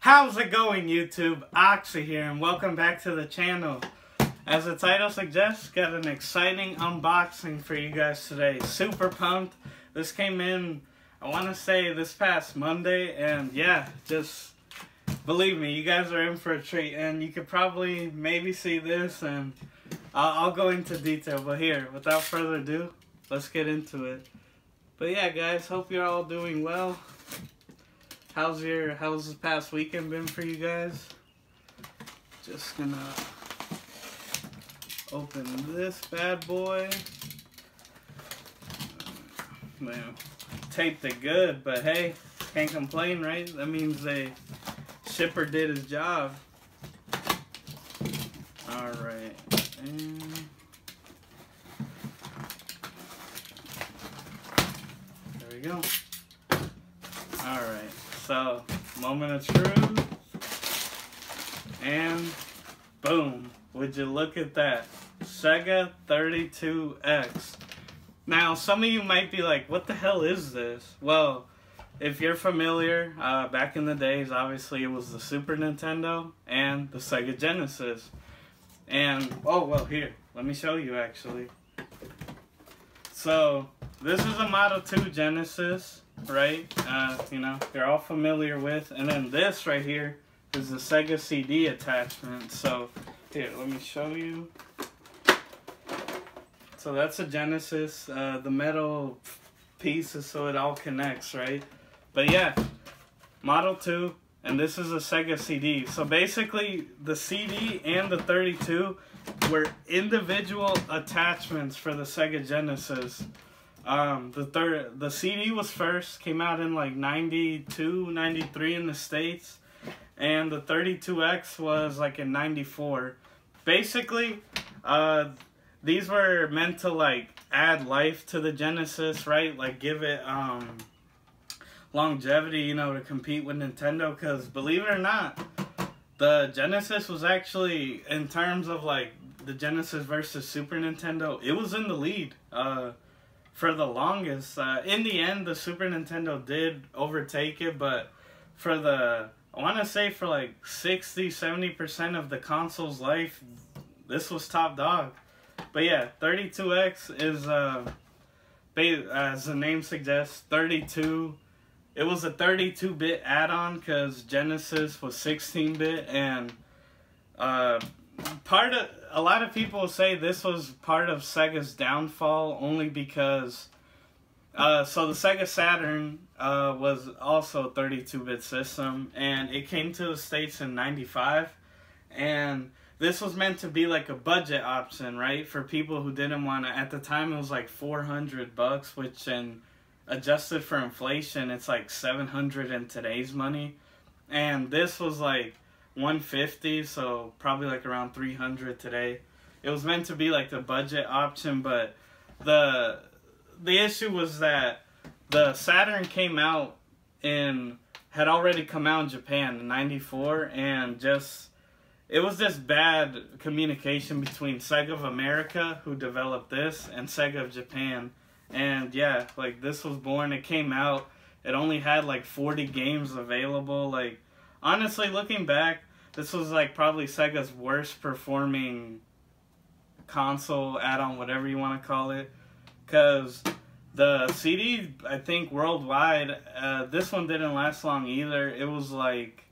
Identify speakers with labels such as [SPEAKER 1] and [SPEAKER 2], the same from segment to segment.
[SPEAKER 1] How's it going, YouTube? Oxy here, and welcome back to the channel. As the title suggests, got an exciting unboxing for you guys today. Super pumped. This came in, I want to say, this past Monday, and yeah, just believe me, you guys are in for a treat, and you could probably maybe see this, and I'll go into detail, but here, without further ado, let's get into it. But yeah, guys, hope you're all doing well. How's this past weekend been for you guys? Just gonna open this bad boy. Man, taped it good, but hey, can't complain, right? That means the shipper did his job. Alright, and there we go. Alright, so moment of truth, and boom, would you look at that, Sega 32x. Now, some of you might be like, what the hell is this? Well, if you're familiar, back in the days, obviously it was the Super Nintendo and the Sega Genesis. And, oh, well, here, let me show you, actually. So, this is a Model 2 Genesis, right? You know, you're all familiar with. And then this right here is the Sega CD attachment. So, here, let me show you. So that's a Genesis, the metal pieces, so it all connects, right? But yeah, Model 2, and this is a Sega CD. So basically, the CD and the 32 were individual attachments for the Sega Genesis. The CD was first, came out in like 92, 93 in the States, and the 32X was like in 94. Basically, these were meant to like add life to the Genesis, right? Like give it longevity, you know, to compete with Nintendo. Because believe it or not, the Genesis was actually, in terms of like the Genesis versus Super Nintendo, it was in the lead for the longest. In the end, the Super Nintendo did overtake it, but for the, I want to say for like 60-70% of the console's life, this was top dog. But yeah, 32X is, as the name suggests, 32. It was a 32-bit add-on because Genesis was 16-bit, and a lot of people say this was part of Sega's downfall only because, so the Sega Saturn was also a 32-bit system, and it came to the States in '95, and this was meant to be like a budget option, right? For people who didn't want to, at the time it was like $400, which in adjusted for inflation, it's like $700 in today's money. And this was like $150, so probably like around $300 today. It was meant to be like the budget option, but the issue was that the Saturn came out had already come out in Japan in '94, and it was just bad communication between Sega of America, who developed this, and Sega of Japan. And yeah, like this was born, it came out, it only had like 40 games available. Like, honestly, looking back, this was like probably Sega's worst performing console add-on, whatever you want to call it. Because the CD, I think worldwide, this one didn't last long either. It was like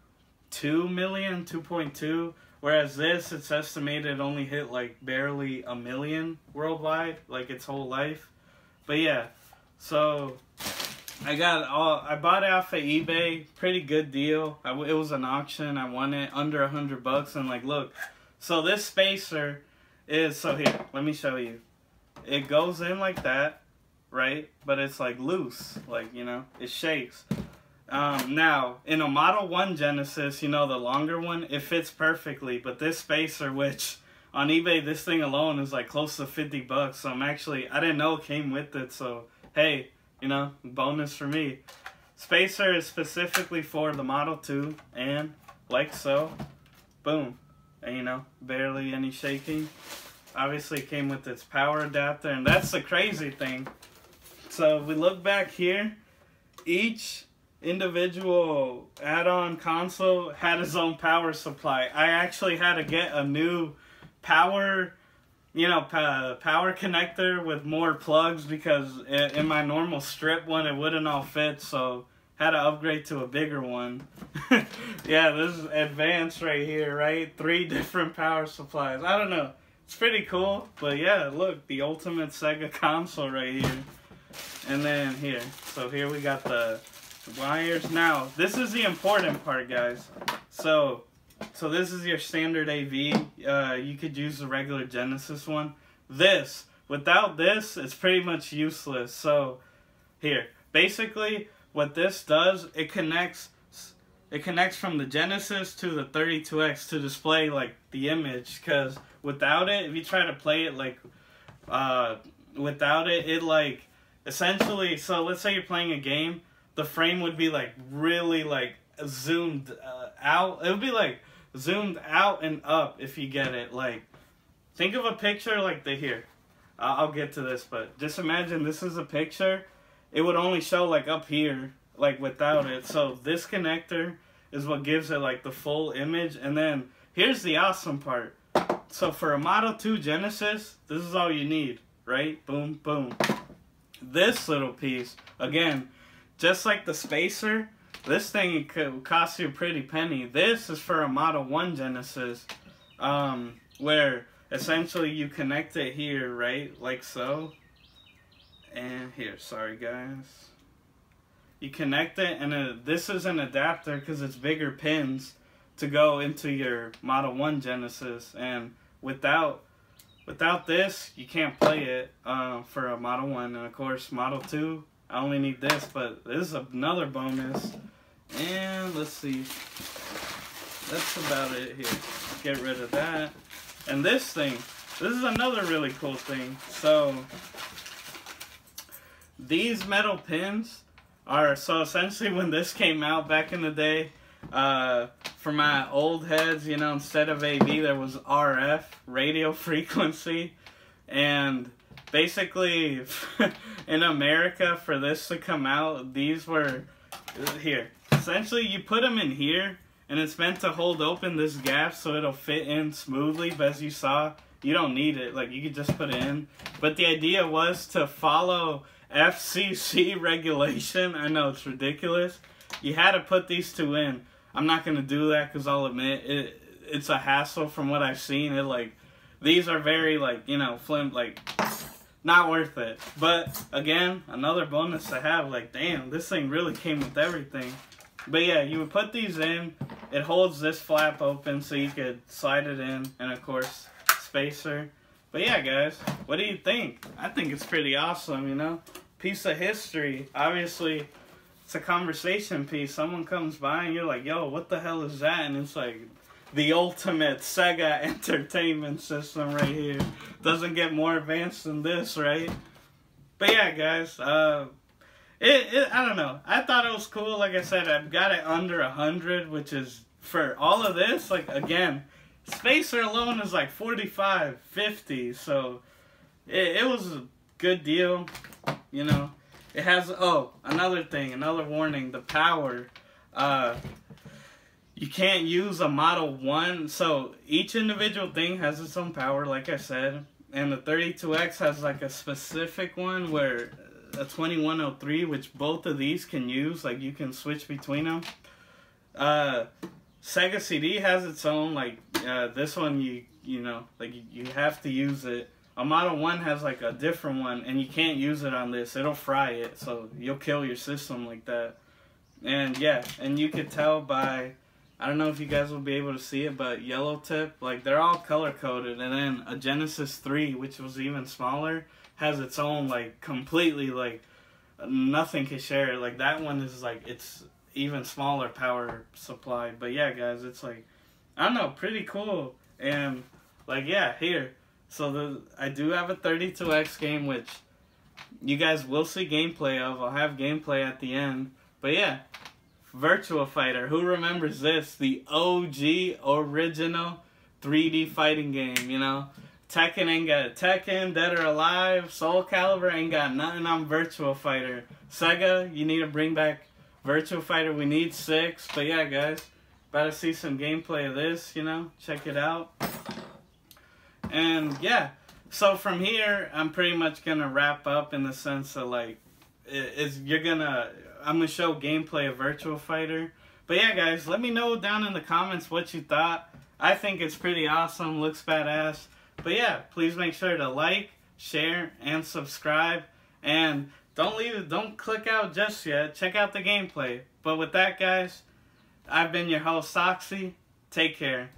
[SPEAKER 1] 2 million, 2.2. Whereas this, it's estimated only hit like barely 1 million worldwide, like its whole life. But yeah, so I bought it off of eBay, pretty good deal. It was an auction, I won it under $100, and like, look, so this spacer is, so here, let me show you. It goes in like that, right? But it's like loose, like, you know, it shakes. Now, in a Model 1 Genesis, you know, the longer one, it fits perfectly. But this spacer, which on eBay, this thing alone is like close to $50. So I didn't know it came with it. So, hey, you know, bonus for me. Spacer is specifically for the Model 2, and like so, boom. And you know, barely any shaking. Obviously, it came with its power adapter, and that's the crazy thing. So, if we look back here, each individual add-on console had its own power supply. I actually had to get a new power, power connector with more plugs because in my normal strip one it wouldn't all fit, so had to upgrade to a bigger one. Yeah, this is advanced right here, right? 3 different power supplies. I don't know. It's pretty cool, but yeah, look, the ultimate Sega console right here. And then here, so here we got the wires. Now, this is the important part, guys. So this is your standard AV. You could use the regular Genesis one. Without this, it's pretty much useless. So here, basically, what this does, it connects from the Genesis to the 32X to display like the image. Because without it, if you try to play it like without it like essentially. So let's say you're playing a game, the frame would be like really like zoomed out. It would be like zoomed out and up if you get it. Like think of a picture like here. I'll get to this, but just imagine this is a picture. It would only show like up here, like without it. So this connector is what gives it like the full image. And then here's the awesome part. So for a Model 2 Genesis, this is all you need, right? Boom, boom. This little piece, again, just like the spacer, this thing could cost you a pretty penny. This is for a Model 1 Genesis, where essentially you connect it here, right? Like so. And here, sorry guys. You connect it, and this is an adapter because it's bigger pins to go into your Model 1 Genesis. And without this, you can't play it for a Model 1. And of course, Model 2, I only need this, but this is another bonus. And let's see. That's about it here. Get rid of that. And this is another really cool thing. So these metal pins are, so essentially when this came out back in the day, for my old heads, instead of AV there was RF, radio frequency, and basically in America for this to come out, these were here. Essentially you put them in here and it's meant to hold open this gap so it'll fit in smoothly, but as you saw, you don't need it, like you could just put it in. But the idea was to follow FCC regulation. I know it's ridiculous. You had to put these 2 in. I'm not gonna do that because I'll admit it's a hassle from what I've seen. These are very not worth it. But again, another bonus to have. Like damn, this thing really came with everything. But yeah, you would put these in. It holds this flap open so you could slide it in, and of course spacer. But yeah, guys, what do you think? I think it's pretty awesome, Piece of history. Obviously, it's a conversation piece. Someone comes by and you're like, yo, what the hell is that? And it's like the ultimate Sega entertainment system right here. Doesn't get more advanced than this, right? But yeah, guys, I don't know. I thought it was cool. Like I said, I've got it under 100, which is, for all of this, like, again, spacer alone is like 45, 50, so it was a good deal, It has, another thing, another warning, the power. You can't use a Model 1, so each individual thing has its own power, like I said, and the 32X has like a specific one where a 2103, which both of these can use, like you can switch between them. Sega CD has its own, like, this one you have to use it. A Model 1 has like a different one, and you can't use it on this. It'll fry it, so you'll kill your system like that. And yeah, and you could tell by, I don't know if you guys will be able to see it, but yellow tip, like they're all color coded. And then a Genesis 3, which was even smaller, has its own, like, completely, like, nothing can share it. Like that one is like, it's even smaller power supply. But yeah, guys, it's like, I don't know, pretty cool. And like, yeah, here, so I do have a 32X game, which you guys will see gameplay of. I'll have gameplay at the end. But yeah, Virtua Fighter, who remembers this? The OG original 3D fighting game, Tekken ain't got Tekken, Dead or Alive, Soul Calibur ain't got nothing on Virtua Fighter. Sega, you need to bring back Virtua Fighter, we need 6. But yeah, guys, about to see some gameplay of this, you know, check it out. And yeah, so from here, I'm pretty much gonna wrap up in the sense of like, I'm gonna show gameplay of Virtua Fighter. But yeah, guys, let me know down in the comments what you thought. I think it's pretty awesome, looks badass. But yeah, please make sure to like, share, and subscribe. And don't click out just yet. Check out the gameplay. But with that, guys, I've been your host, Soxy. Take care.